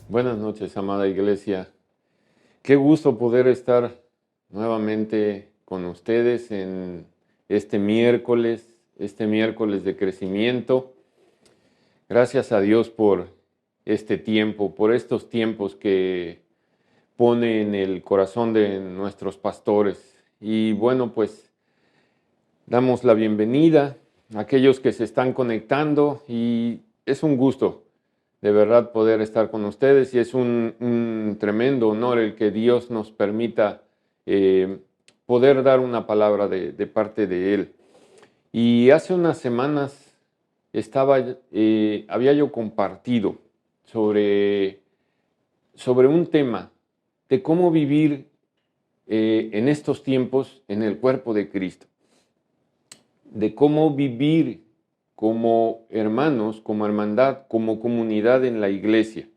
Buenas noches, amada iglesia. Qué gusto poder estar nuevamente con ustedes en este miércoles de crecimiento. Gracias a Dios por este tiempo, por estos tiempos que pone en el corazón de nuestros pastores. Y bueno, pues damos la bienvenida a aquellos que se están conectando y es un gusto de verdad poder estar con ustedes y es un tremendo honor el que Dios nos permita poder dar una palabra de parte de Él. Y hace unas semanas había yo compartido sobre un tema de cómo vivir en estos tiempos en el cuerpo de Cristo, de cómo vivir como hermanos, como hermandad, como comunidad en la iglesia.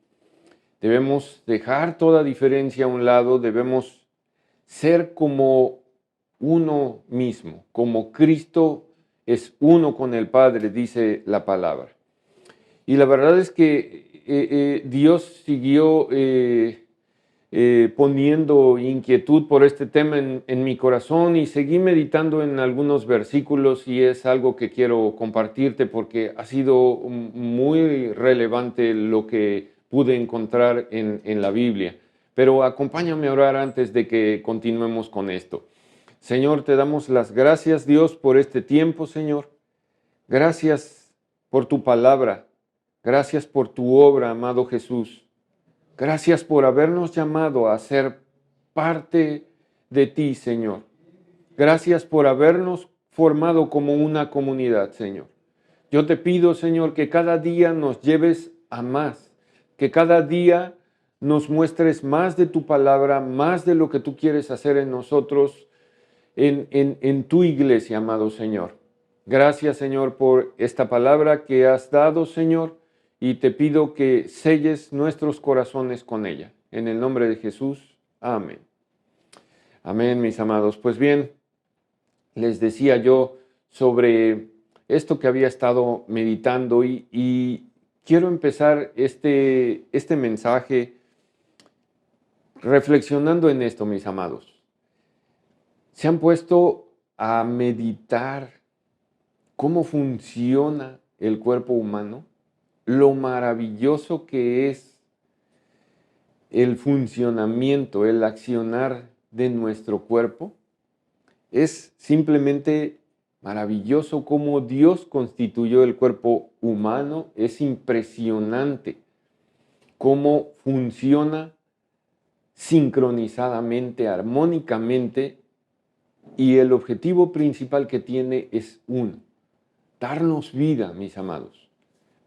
Debemos dejar toda diferencia a un lado, debemos ser como uno mismo, como Cristo es uno con el Padre, dice la palabra. Y la verdad es que Dios siguió poniendo inquietud por este tema en mi corazón y seguí meditando en algunos versículos y es algo que quiero compartirte porque ha sido muy relevante lo que pude encontrar en la Biblia. Pero acompáñame a orar antes de que continuemos con esto. Señor, te damos las gracias, Dios, por este tiempo, Señor. Gracias por tu palabra. Gracias por tu obra, amado Jesús. Gracias por habernos llamado a ser parte de ti, Señor. Gracias por habernos formado como una comunidad, Señor. Yo te pido, Señor, que cada día nos lleves a más, que cada día nos muestres más de tu palabra, más de lo que tú quieres hacer en nosotros, en tu iglesia, amado Señor. Gracias, Señor, por esta palabra que has dado, Señor, y te pido que selles nuestros corazones con ella. En el nombre de Jesús, amén. Amén, mis amados. Pues bien, les decía yo sobre esto que había estado meditando y quiero empezar este mensaje reflexionando en esto, mis amados. ¿Se han puesto a meditar cómo funciona el cuerpo humano? Lo maravilloso que es el funcionamiento, el accionar de nuestro cuerpo. Es simplemente maravilloso cómo Dios constituyó el cuerpo humano. Es impresionante cómo funciona sincronizadamente, armónicamente, y el objetivo principal que tiene es darnos vida, mis amados.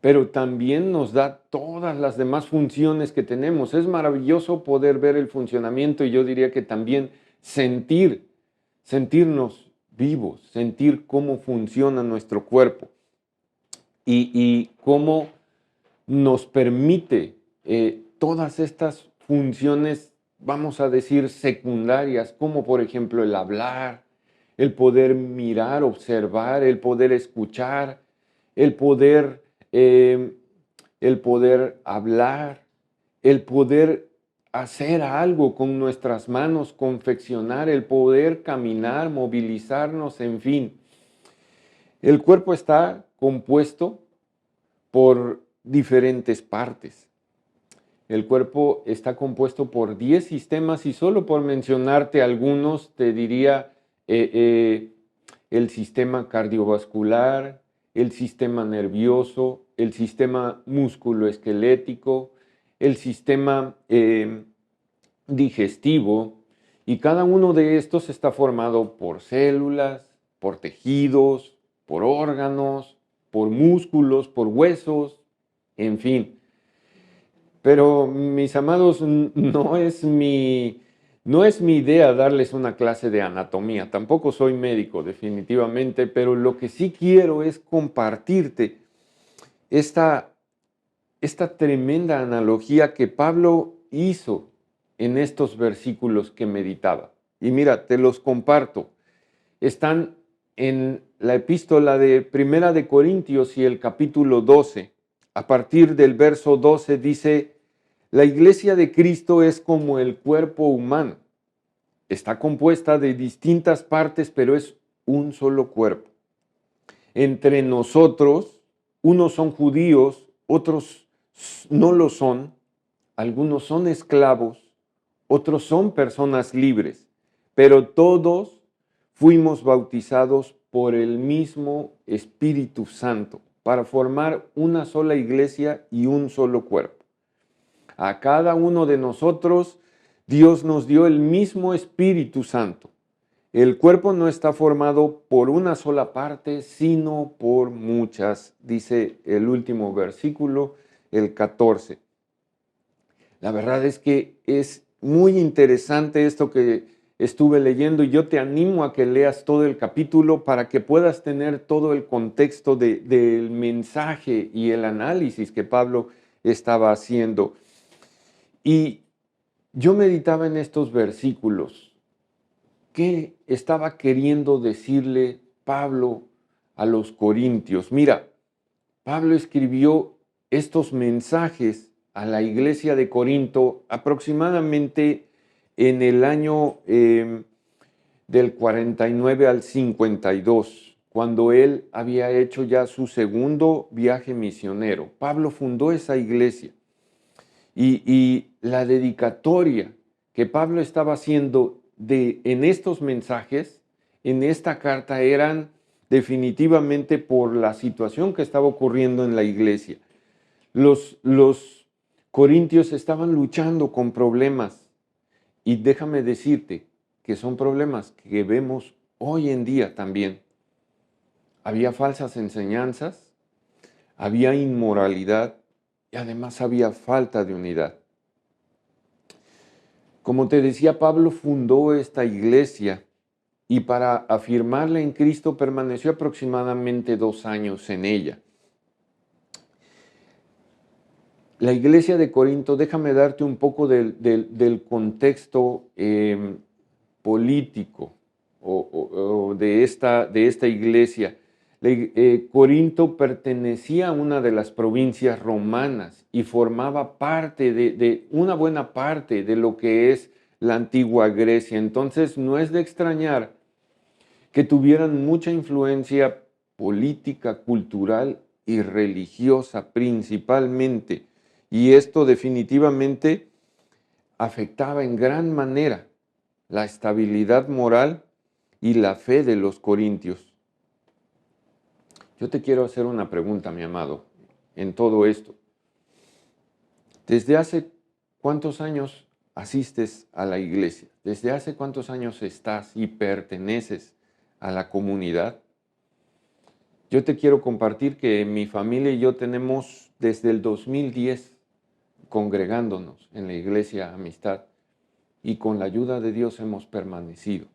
Pero también nos da todas las demás funciones que tenemos. Es maravilloso poder ver el funcionamiento y yo diría que también sentirnos vivos, sentir cómo funciona nuestro cuerpo y cómo nos permite todas estas funciones, vamos a decir, secundarias, como por ejemplo el hablar, el poder mirar, observar, el poder escuchar, el poder hablar, el poder hacer algo con nuestras manos, confeccionar, el poder caminar, movilizarnos, en fin. El cuerpo está compuesto por diferentes partes. El cuerpo está compuesto por 10 sistemas y solo por mencionarte algunos te diría el sistema cardiovascular, el sistema nervioso, el sistema musculoesquelético, el sistema digestivo, y cada uno de estos está formado por células, por tejidos, por órganos, por músculos, por huesos, en fin. Pero, mis amados, no es mi idea darles una clase de anatomía. Tampoco soy médico, definitivamente, pero lo que sí quiero es compartirte esta tremenda analogía que Pablo hizo en estos versículos que meditaba. Y mira, te los comparto. Están en la epístola de Primera de Corintios y el capítulo 12. A partir del verso 12 dice: La iglesia de Cristo es como el cuerpo humano. Está compuesta de distintas partes, pero es un solo cuerpo. Entre nosotros, unos son judíos, otros no lo son, algunos son esclavos, otros son personas libres, pero todos fuimos bautizados por el mismo Espíritu Santo para formar una sola iglesia y un solo cuerpo. A cada uno de nosotros Dios nos dio el mismo Espíritu Santo. El cuerpo no está formado por una sola parte, sino por muchas, dice el último versículo, el 14. La verdad es que es muy interesante esto que estuve leyendo y yo te animo a que leas todo el capítulo para que puedas tener todo el contexto del mensaje y el análisis que Pablo estaba haciendo. Y yo meditaba en estos versículos. ¿Qué estaba queriendo decirle Pablo a los corintios? Mira, Pablo escribió estos mensajes a la iglesia de Corinto aproximadamente en el año del 49 al 52, cuando él había hecho ya su segundo viaje misionero. Pablo fundó esa iglesia y la dedicatoria que Pablo estaba haciendo en estos mensajes, en esta carta, eran definitivamente por la situación que estaba ocurriendo en la iglesia. Los corintios estaban luchando con problemas y déjame decirte que son problemas que vemos hoy en día también. Había falsas enseñanzas, había inmoralidad y además había falta de unidad. Como te decía, Pablo fundó esta iglesia y para afirmarla en Cristo permaneció aproximadamente 2 años en ella. La iglesia de Corinto, déjame darte un poco del contexto político o de esta iglesia. Corinto pertenecía a una de las provincias romanas y formaba parte de una buena parte de lo que es la antigua Grecia. Entonces no es de extrañar que tuvieran mucha influencia política, cultural y religiosa principalmente. Y esto definitivamente afectaba en gran manera la estabilidad moral y la fe de los corintios. Yo te quiero hacer una pregunta, mi amado, en todo esto. ¿Desde hace cuántos años asistes a la iglesia? ¿Desde hace cuántos años estás y perteneces a la comunidad? Yo te quiero compartir que mi familia y yo tenemos desde el 2010 congregándonos en la iglesia Amistad y con la ayuda de Dios hemos permanecido.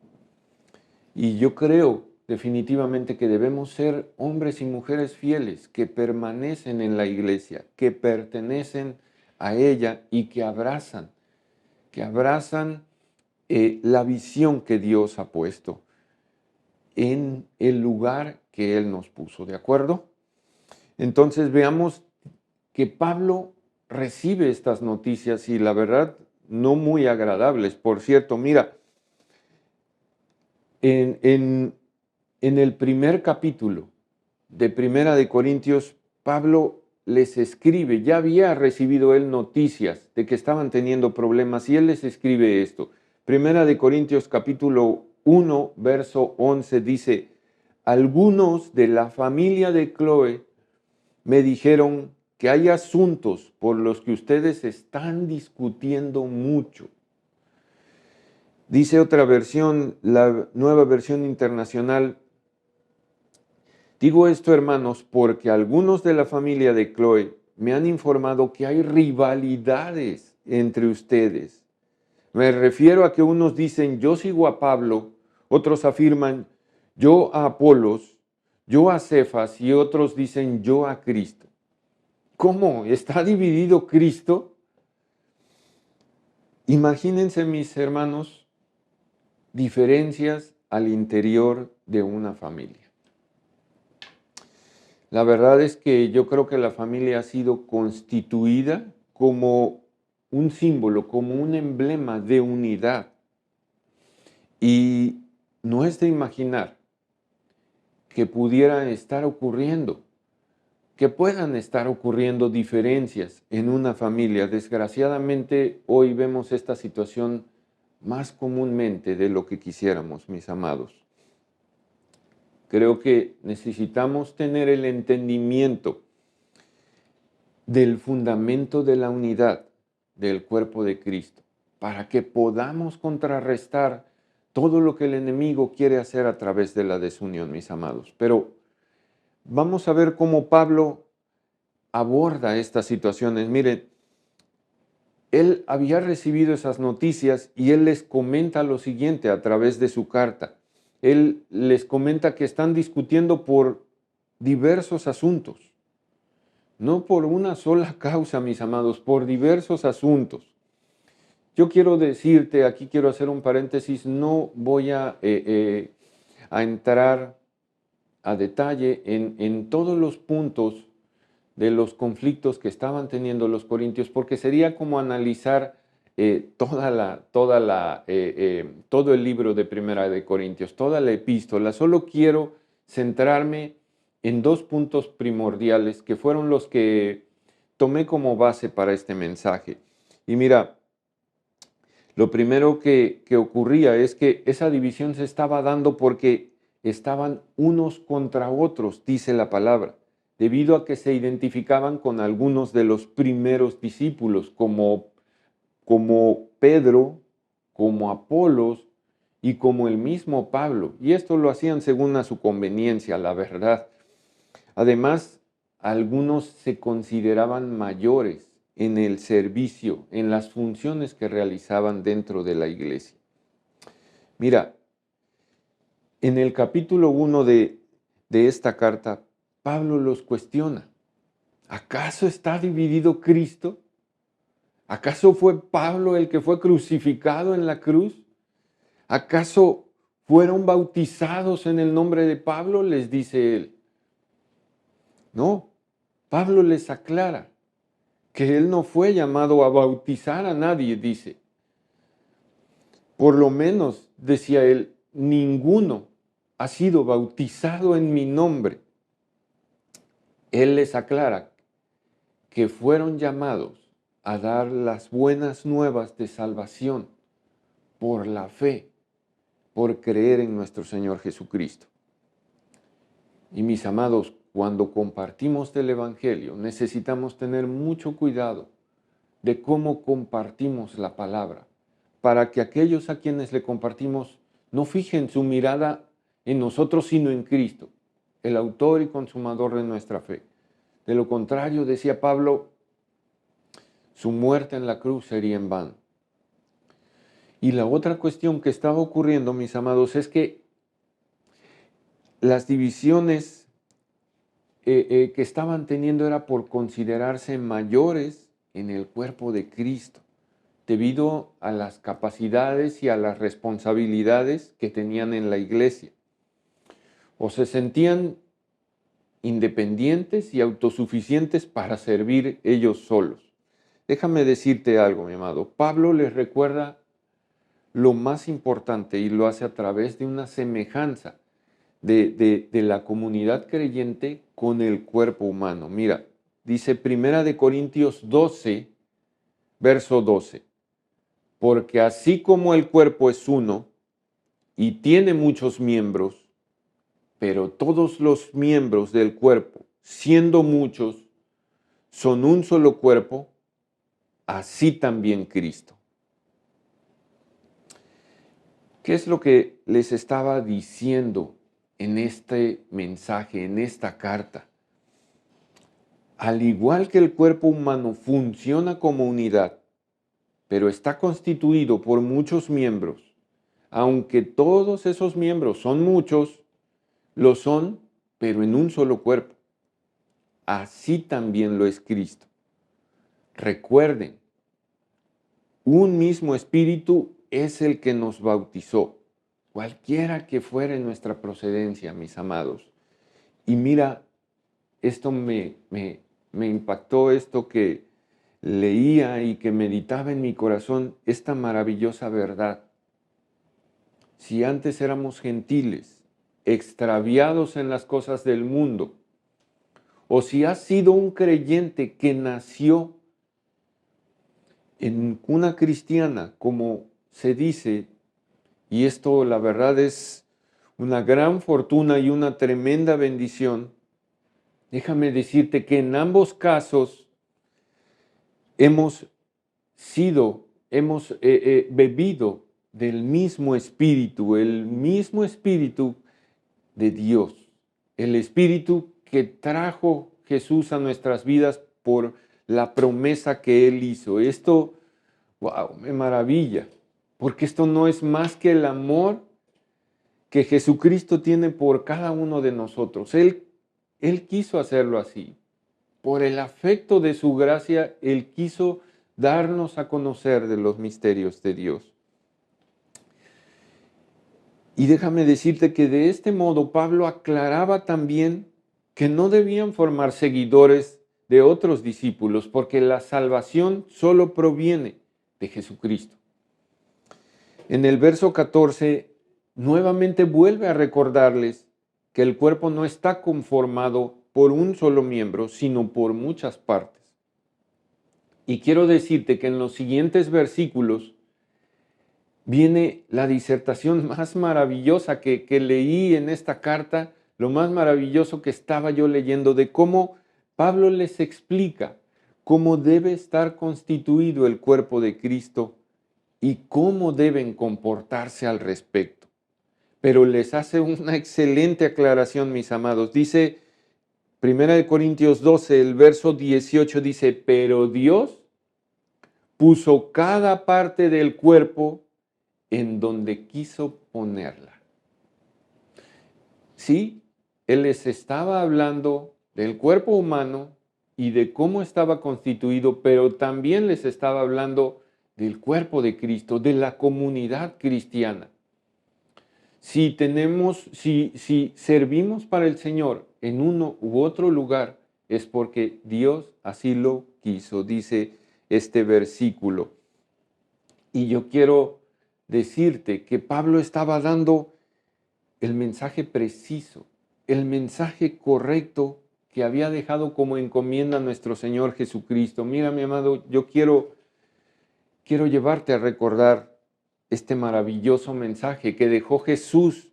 Y yo creo definitivamente que debemos ser hombres y mujeres fieles que permanecen en la iglesia, que pertenecen a ella y que abrazan la visión que Dios ha puesto en el lugar que Él nos puso, ¿de acuerdo? Entonces veamos que Pablo recibe estas noticias y la verdad no muy agradables. Por cierto, mira, en el primer capítulo de Primera de Corintios, Pablo les escribe, ya había recibido él noticias de que estaban teniendo problemas y él les escribe esto. Primera de Corintios capítulo 1, verso 11 dice, algunos de la familia de Cloé me dijeron que hay asuntos por los que ustedes están discutiendo mucho. Dice otra versión, la Nueva Versión Internacional, digo esto, hermanos, porque algunos de la familia de Cloé me han informado que hay rivalidades entre ustedes. Me refiero a que unos dicen, yo sigo a Pablo, otros afirman, yo a Apolos, yo a Cefas, y otros dicen, yo a Cristo. ¿Cómo? ¿Está dividido Cristo? Imagínense, mis hermanos, diferencias al interior de una familia. La verdad es que yo creo que la familia ha sido constituida como un símbolo, como un emblema de unidad. Y no es de imaginar que pudiera estar ocurriendo, que puedan estar ocurriendo diferencias en una familia. Desgraciadamente, hoy vemos esta situación más comúnmente de lo que quisiéramos, mis amados. Creo que necesitamos tener el entendimiento del fundamento de la unidad del cuerpo de Cristo, para que podamos contrarrestar todo lo que el enemigo quiere hacer a través de la desunión, mis amados. Pero vamos a ver cómo Pablo aborda estas situaciones. Miren, él había recibido esas noticias y él les comenta lo siguiente a través de su carta. Él les comenta que están discutiendo por diversos asuntos. No por una sola causa, mis amados, por diversos asuntos. Yo quiero decirte, aquí quiero hacer un paréntesis, no voy a entrar a detalle en todos los puntos de los conflictos que estaban teniendo los corintios, porque sería como analizar todo el libro de Primera de Corintios, toda la epístola. Solo quiero centrarme en dos puntos primordiales que fueron los que tomé como base para este mensaje. Y mira, lo primero que ocurría es que esa división se estaba dando porque estaban unos contra otros, dice la palabra, debido a que se identificaban con algunos de los primeros discípulos, como Pedro, como Apolos y como el mismo Pablo. Y esto lo hacían según a su conveniencia, la verdad. Además, algunos se consideraban mayores en el servicio, en las funciones que realizaban dentro de la iglesia. Mira, en el capítulo 1 de esta carta, Pablo los cuestiona. ¿Acaso está dividido Cristo? ¿Acaso fue Pablo el que fue crucificado en la cruz? ¿Acaso fueron bautizados en el nombre de Pablo? Les dice él. No, Pablo les aclara que él no fue llamado a bautizar a nadie, dice. Por lo menos, decía él, ninguno ha sido bautizado en mi nombre. Él les aclara que fueron llamados a dar las buenas nuevas de salvación por la fe, por creer en nuestro Señor Jesucristo. Y mis amados, cuando compartimos del Evangelio, necesitamos tener mucho cuidado de cómo compartimos la palabra, para que aquellos a quienes le compartimos no fijen su mirada en nosotros, sino en Cristo, el autor y consumador de nuestra fe. De lo contrario, decía Pablo, su muerte en la cruz sería en vano. Y la otra cuestión que estaba ocurriendo, mis amados, es que las divisiones que estaban teniendo era por considerarse mayores en el cuerpo de Cristo, debido a las capacidades y a las responsabilidades que tenían en la iglesia. O se sentían independientes y autosuficientes para servir ellos solos. Déjame decirte algo, mi amado. Pablo les recuerda lo más importante y lo hace a través de una semejanza de la comunidad creyente con el cuerpo humano. Mira, dice Primera de Corintios 12, verso 12. Porque así como el cuerpo es uno y tiene muchos miembros, pero todos los miembros del cuerpo, siendo muchos, son un solo cuerpo, así también Cristo. ¿Qué es lo que les estaba diciendo en este mensaje, en esta carta? Al igual que el cuerpo humano funciona como unidad, pero está constituido por muchos miembros, aunque todos esos miembros son muchos, lo son, pero en un solo cuerpo. Así también lo es Cristo. Recuerden, un mismo espíritu es el que nos bautizó, cualquiera que fuere nuestra procedencia, mis amados. Y mira, esto me impactó, esto que leía y que meditaba en mi corazón esta maravillosa verdad. Si antes éramos gentiles, extraviados en las cosas del mundo, o si has sido un creyente que nació en cuna cristiana, como se dice, y esto la verdad es una gran fortuna y una tremenda bendición, déjame decirte que en ambos casos hemos bebido del mismo espíritu, el mismo espíritu de Dios, el espíritu que trajo Jesús a nuestras vidas por la promesa que Él hizo. Esto, wow, me maravilla, porque esto no es más que el amor que Jesucristo tiene por cada uno de nosotros. Él quiso hacerlo así. Por el afecto de su gracia, Él quiso darnos a conocer de los misterios de Dios. Y déjame decirte que de este modo Pablo aclaraba también que no debían formar seguidores de otros discípulos, porque la salvación solo proviene de Jesucristo. En el verso 14, nuevamente vuelve a recordarles que el cuerpo no está conformado por un solo miembro, sino por muchas partes. Y quiero decirte que en los siguientes versículos viene la disertación más maravillosa que leí en esta carta, lo más maravilloso que estaba yo leyendo, de cómo Pablo les explica cómo debe estar constituido el cuerpo de Cristo y cómo deben comportarse al respecto. Pero les hace una excelente aclaración, mis amados. Dice 1 Corintios 12, el verso 18 dice, pero Dios puso cada parte del cuerpo en donde quiso ponerla. Sí, Él les estaba hablando del cuerpo humano y de cómo estaba constituido, pero también les estaba hablando del cuerpo de Cristo, de la comunidad cristiana. Si servimos para el Señor en uno u otro lugar, es porque Dios así lo quiso, dice este versículo. Y yo quiero decirte que Pablo estaba dando el mensaje preciso, el mensaje correcto que había dejado como encomienda a nuestro Señor Jesucristo. Mira, mi amado, yo quiero llevarte a recordar este maravilloso mensaje que dejó Jesús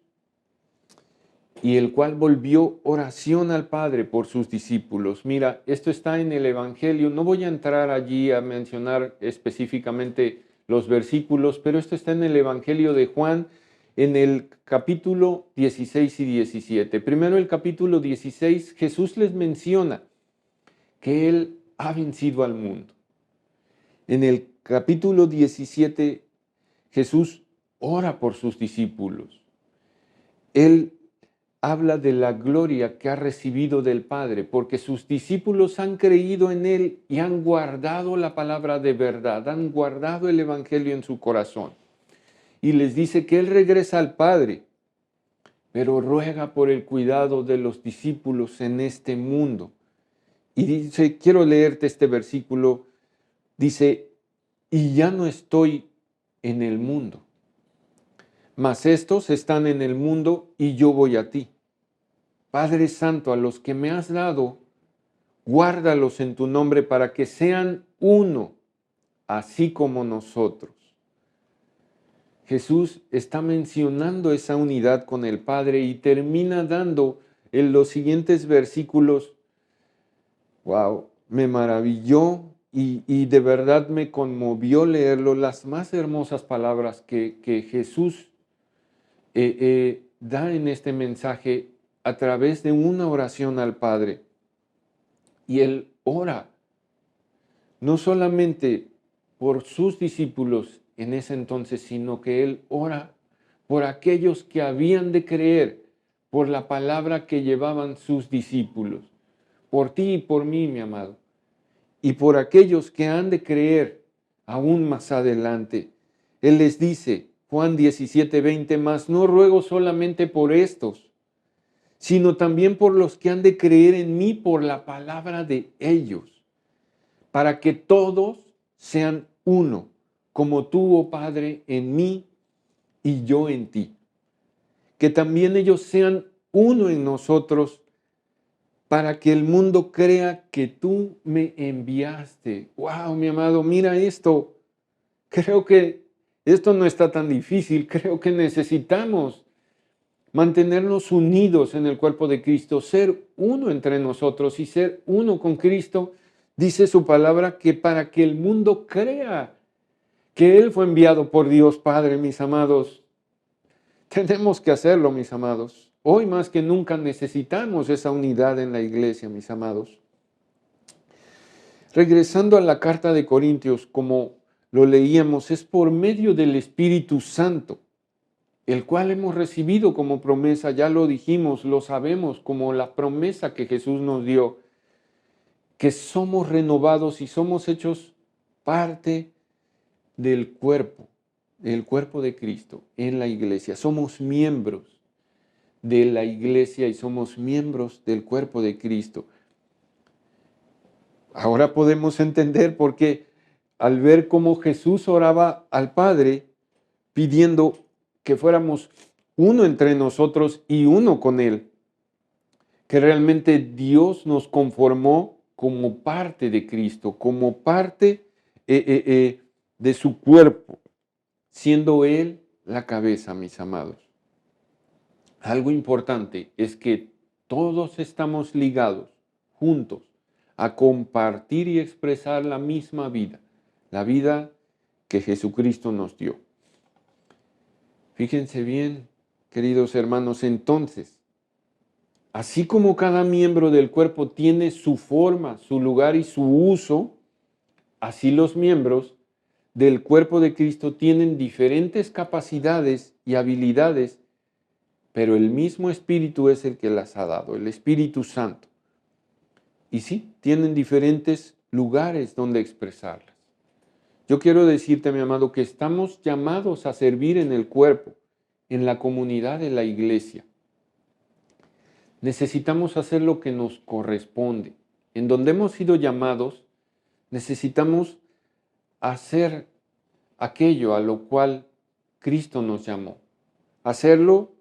y el cual volvió oración al Padre por sus discípulos. Mira, esto está en el Evangelio. No voy a entrar allí a mencionar específicamente los versículos, pero esto está en el Evangelio de Juan, en el capítulo 16 y 17. Primero el capítulo 16, Jesús les menciona que Él ha vencido al mundo. En el capítulo 17, Jesús ora por sus discípulos. Él habla de la gloria que ha recibido del Padre, porque sus discípulos han creído en Él y han guardado la palabra de verdad, han guardado el Evangelio en su corazón. Y les dice que Él regresa al Padre, pero ruega por el cuidado de los discípulos en este mundo. Y dice, quiero leerte este versículo, dice, y ya no estoy en el mundo, mas estos están en el mundo y yo voy a ti. Padre Santo, a los que me has dado, guárdalos en tu nombre para que sean uno, así como nosotros. Jesús está mencionando esa unidad con el Padre y termina dando en los siguientes versículos, wow, me maravilló y de verdad me conmovió leerlo, las más hermosas palabras que Jesús da en este mensaje a través de una oración al Padre. Y Él ora no solamente por sus discípulos en ese entonces, sino que Él ora por aquellos que habían de creer por la palabra que llevaban sus discípulos, por ti y por mí, mi amado, y por aquellos que han de creer aún más adelante. Él les dice, Juan 17:20, mas no ruego solamente por estos, sino también por los que han de creer en mí por la palabra de ellos, para que todos sean uno, como tú, oh Padre, en mí y yo en ti. Que también ellos sean uno en nosotros, para que el mundo crea que tú me enviaste. ¡Wow, mi amado! Mira esto. Creo que esto no está tan difícil. Creo que necesitamos mantenernos unidos en el cuerpo de Cristo, ser uno entre nosotros y ser uno con Cristo. Dice su palabra que para que el mundo crea que Él fue enviado por Dios Padre, mis amados. Tenemos que hacerlo, mis amados. Hoy más que nunca necesitamos esa unidad en la iglesia, mis amados. Regresando a la carta de Corintios, como lo leíamos, es por medio del Espíritu Santo, el cual hemos recibido como promesa, ya lo dijimos, lo sabemos, como la promesa que Jesús nos dio, que somos renovados y somos hechos parte del cuerpo, el cuerpo de Cristo en la iglesia. Somos miembros de la iglesia y somos miembros del cuerpo de Cristo. Ahora podemos entender por qué al ver cómo Jesús oraba al Padre pidiendo que fuéramos uno entre nosotros y uno con Él, que realmente Dios nos conformó como parte de Cristo, como parte de su cuerpo, siendo Él la cabeza, mis amados. Algo importante es que todos estamos ligados, juntos, a compartir y expresar la misma vida, la vida que Jesucristo nos dio. Fíjense bien, queridos hermanos, entonces, así como cada miembro del cuerpo tiene su forma, su lugar y su uso, así los miembros del cuerpo de Cristo tienen diferentes capacidades y habilidades, pero el mismo Espíritu es el que las ha dado, el Espíritu Santo. Y sí, tienen diferentes lugares donde expresarlas. Yo quiero decirte, mi amado, que estamos llamados a servir en el cuerpo, en la comunidad de la iglesia. Necesitamos hacer lo que nos corresponde. En donde hemos sido llamados, necesitamos hacer aquello a lo cual Cristo nos llamó. Hacerlo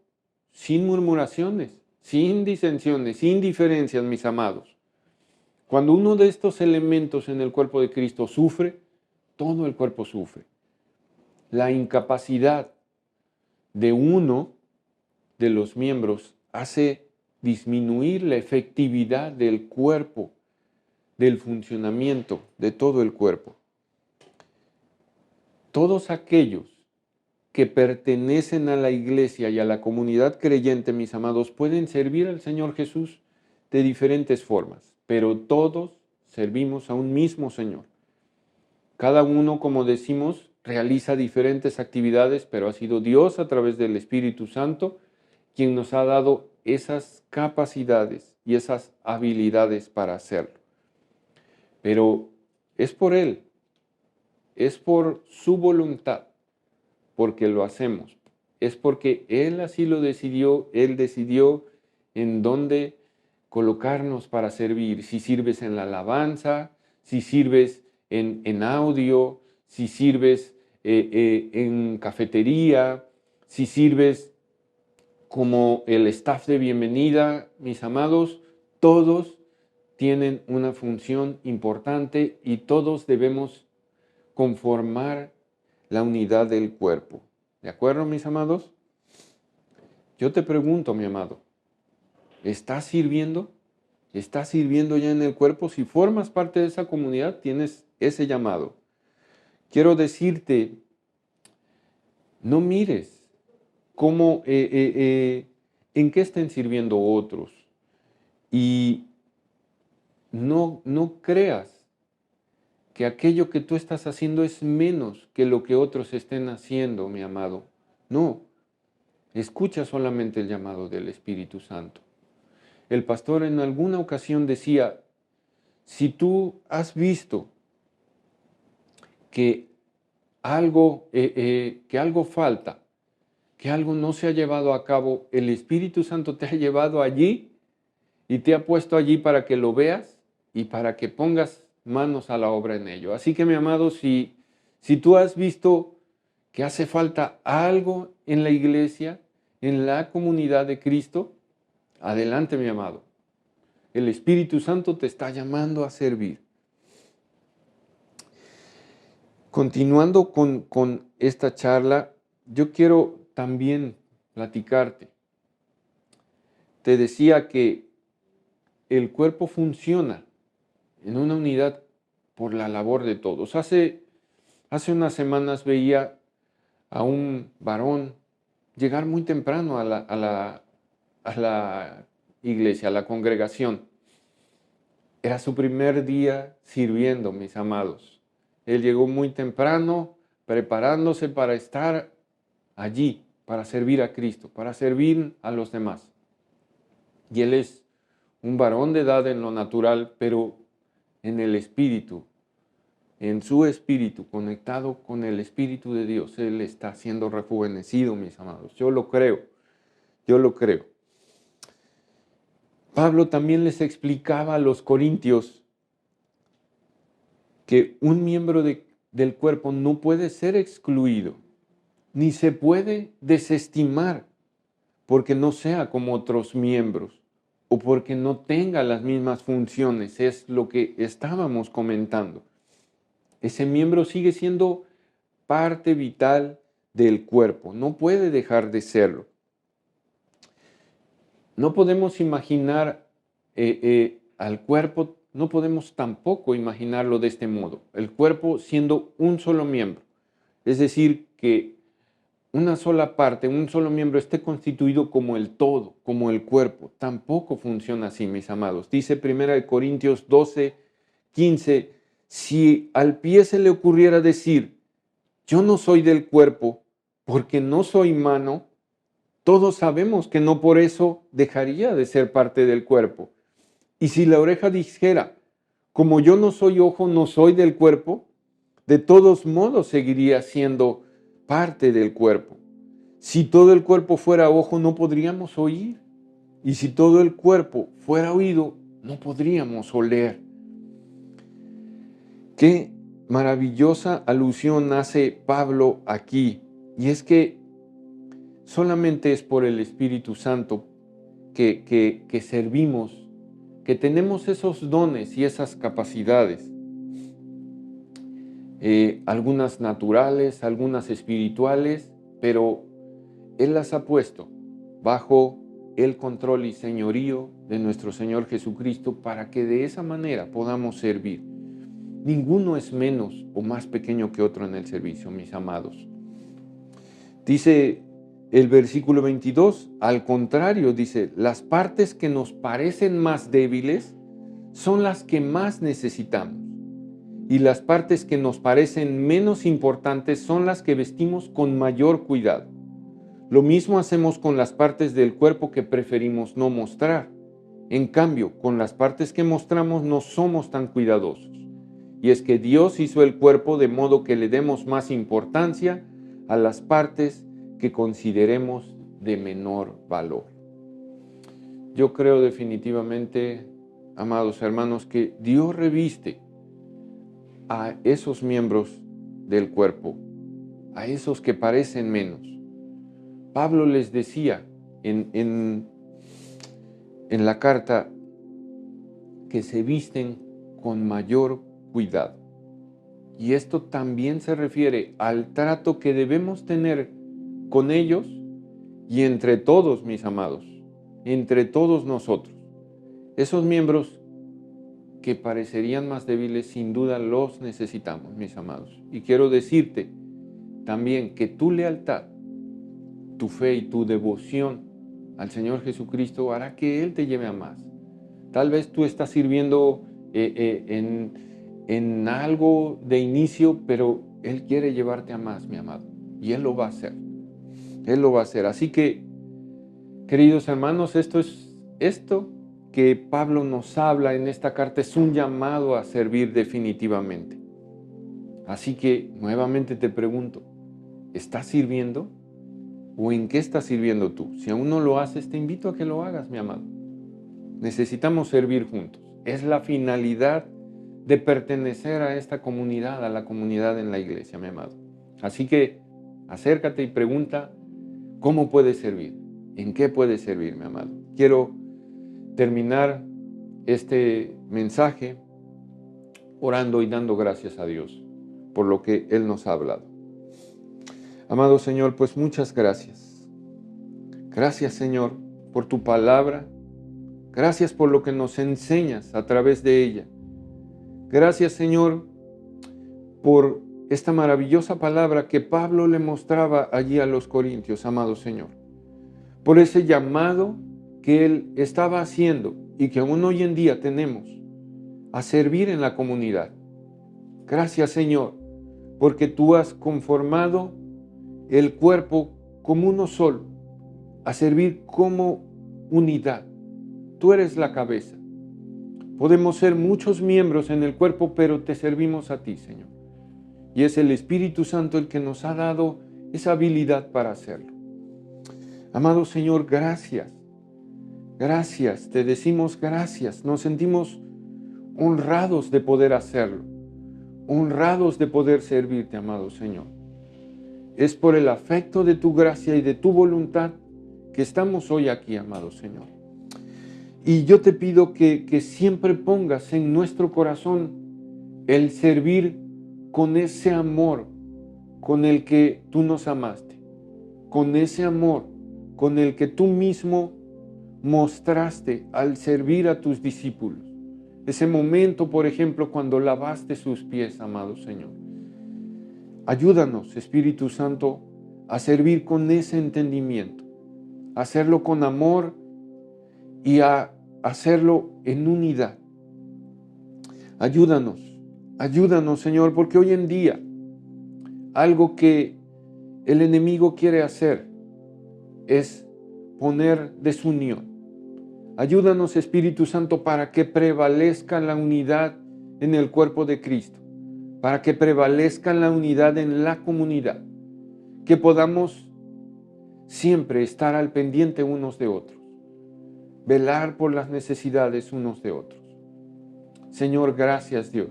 sin murmuraciones, sin disensiones, sin diferencias, mis amados. Cuando uno de estos elementos en el cuerpo de Cristo sufre, todo el cuerpo sufre. La incapacidad de uno de los miembros hace disminuir la efectividad del cuerpo, del funcionamiento de todo el cuerpo. Todos aquellos que pertenecen a la iglesia y a la comunidad creyente, mis amados, pueden servir al Señor Jesús de diferentes formas, pero todos servimos a un mismo Señor. Cada uno, como decimos, realiza diferentes actividades, pero ha sido Dios a través del Espíritu Santo quien nos ha dado esas capacidades y esas habilidades para hacerlo. Pero es por Él, es por su voluntad, porque lo hacemos. Es porque Él así lo decidió, Él decidió en dónde colocarnos para servir. Si sirves en la alabanza, si sirves en audio, si sirves en cafetería, si sirves como el staff de bienvenida, mis amados, todos tienen una función importante y todos debemos conformar la unidad del cuerpo. ¿De acuerdo, mis amados? Yo te pregunto, mi amado, ¿estás sirviendo? ¿Estás sirviendo ya en el cuerpo? Si formas parte de esa comunidad, tienes ese llamado. Quiero decirte, no mires cómo, en qué estén sirviendo otros y no creas que aquello que tú estás haciendo es menos que lo que otros estén haciendo, mi amado. No, escucha solamente el llamado del Espíritu Santo. El pastor en alguna ocasión decía, si tú has visto que algo falta, que algo no se ha llevado a cabo, el Espíritu Santo te ha llevado allí y te ha puesto allí para que lo veas y para que pongas manos a la obra en ello. Así que, mi amado, si tú has visto que hace falta algo en la iglesia, en la comunidad de Cristo, adelante, mi amado. El Espíritu Santo te está llamando a servir. Continuando con esta charla, yo quiero también platicarte. Te decía que el cuerpo funciona en una unidad por la labor de todos. Hace unas semanas veía a un varón llegar muy temprano a la iglesia, a la congregación. Era su primer día sirviendo, mis amados. Él llegó muy temprano, preparándose para estar allí, para servir a Cristo, para servir a los demás. Y él es un varón de edad en lo natural, pero en el espíritu, en su espíritu, conectado con el Espíritu de Dios. Él está siendo rejuvenecido, mis amados. Yo lo creo. Pablo también les explicaba a los corintios que un miembro del cuerpo no puede ser excluido, ni se puede desestimar porque no sea como otros miembros o porque no tenga las mismas funciones. Es lo que estábamos comentando. Ese miembro sigue siendo parte vital del cuerpo, no puede dejar de serlo. No podemos imaginar al cuerpo, no podemos tampoco imaginarlo de este modo. El cuerpo siendo un solo miembro, es decir, que una sola parte, un solo miembro esté constituido como el todo, como el cuerpo. Tampoco funciona así, mis amados. Dice 1 Corintios 12, 15, si al pie se le ocurriera decir, yo no soy del cuerpo porque no soy mano, todos sabemos que no por eso dejaría de ser parte del cuerpo. Y si la oreja dijera, como yo no soy ojo, no soy del cuerpo, de todos modos seguiría siendo parte del cuerpo. Si todo el cuerpo fuera ojo, no podríamos oír. Y si todo el cuerpo fuera oído, no podríamos oler. Qué maravillosa alusión hace Pablo aquí. Y es que solamente es por el Espíritu Santo que servimos, que tenemos esos dones y esas capacidades. Algunas naturales, algunas espirituales, pero Él las ha puesto bajo el control y señorío de nuestro Señor Jesucristo para que de esa manera podamos servir. Ninguno es menos o más pequeño que otro en el servicio, mis amados. Dice el versículo 22, al contrario, dice, las partes que nos parecen más débiles son las que más necesitamos. Y las partes que nos parecen menos importantes son las que vestimos con mayor cuidado. Lo mismo hacemos con las partes del cuerpo que preferimos no mostrar. En cambio, con las partes que mostramos no somos tan cuidadosos. Y es que Dios hizo el cuerpo de modo que le demos más importancia a las partes que consideremos de menor valor. Yo creo definitivamente, amados hermanos, que Dios reviste a esos miembros del cuerpo, a esos que parecen menos. Pablo les decía en la carta que se visten con mayor cuidado. Y esto también se refiere al trato que debemos tener con ellos y entre todos, mis amados, entre todos nosotros. Esos miembros que parecerían más débiles, sin duda los necesitamos, mis amados. Y quiero decirte también que tu lealtad, tu fe y tu devoción al Señor Jesucristo hará que Él te lleve a más. Tal vez tú estás sirviendo en algo de inicio, pero Él quiere llevarte a más, mi amado. Y Él lo va a hacer. Él lo va a hacer. Así que, queridos hermanos, esto que Pablo nos habla en esta carta es un llamado a servir definitivamente. Así que, nuevamente te pregunto, ¿estás sirviendo? ¿O en qué estás sirviendo tú? Si aún no lo haces, te invito a que lo hagas, mi amado. Necesitamos servir juntos. Es la finalidad de pertenecer a esta comunidad, a la comunidad en la iglesia, mi amado. Así que acércate y pregunta, ¿cómo puedes servir? ¿En qué puedes servir, mi amado? Quiero terminar este mensaje orando y dando gracias a Dios por lo que Él nos ha hablado. Amado Señor, pues muchas gracias. Gracias, Señor, por tu palabra. Gracias por lo que nos enseñas a través de ella. Gracias, Señor, por esta maravillosa palabra que Pablo le mostraba allí a los corintios, amado Señor. Por ese llamado que él estaba haciendo y que aún hoy en día tenemos a servir en la comunidad. Gracias, Señor, porque tú has conformado el cuerpo como uno solo, a servir como unidad. Tú eres la cabeza. Podemos ser muchos miembros en el cuerpo, pero te servimos a ti, Señor. Y es el Espíritu Santo el que nos ha dado esa habilidad para hacerlo. Amado Señor, gracias. Gracias, te decimos gracias. Nos sentimos honrados de poder hacerlo. Honrados de poder servirte, amado Señor. Es por el afecto de tu gracia y de tu voluntad que estamos hoy aquí, amado Señor. Y yo te pido que siempre pongas en nuestro corazón el servir con ese amor con el que tú nos amaste, con ese amor con el que tú mismo mostraste al servir a tus discípulos. Ese momento, por ejemplo, cuando lavaste sus pies, amado Señor. Ayúdanos, Espíritu Santo, a servir con ese entendimiento, a hacerlo con amor y a hacerlo en unidad. Ayúdanos, Señor, porque hoy en día algo que el enemigo quiere hacer es poner desunión. Ayúdanos, Espíritu Santo, para que prevalezca la unidad en el cuerpo de Cristo, para que prevalezca la unidad en la comunidad, que podamos siempre estar al pendiente unos de otros, velar por las necesidades unos de otros. Señor, gracias, Dios.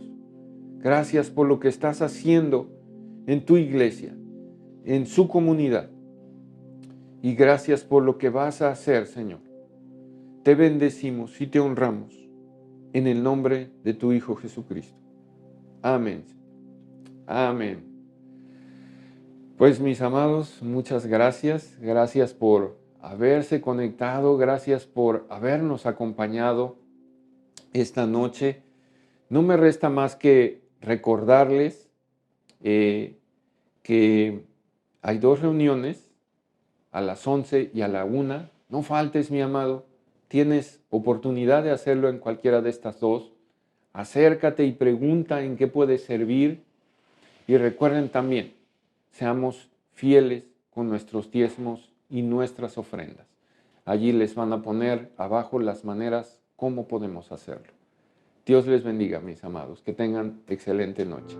Gracias por lo que estás haciendo en tu iglesia, en su comunidad. Y gracias por lo que vas a hacer, Señor. Te bendecimos y te honramos en el nombre de tu Hijo Jesucristo. Amén. Amén. Pues mis amados, muchas gracias. Gracias por haberse conectado. Gracias por habernos acompañado esta noche. No me resta más que recordarles que hay 2 reuniones, a las 11 y a la 1. No faltes, mi amado. Tienes oportunidad de hacerlo en cualquiera de estas 2. Acércate y pregunta en qué puedes servir. Y recuerden también, seamos fieles con nuestros diezmos y nuestras ofrendas. Allí les van a poner abajo las maneras cómo podemos hacerlo. Dios les bendiga, mis amados. Que tengan excelente noche.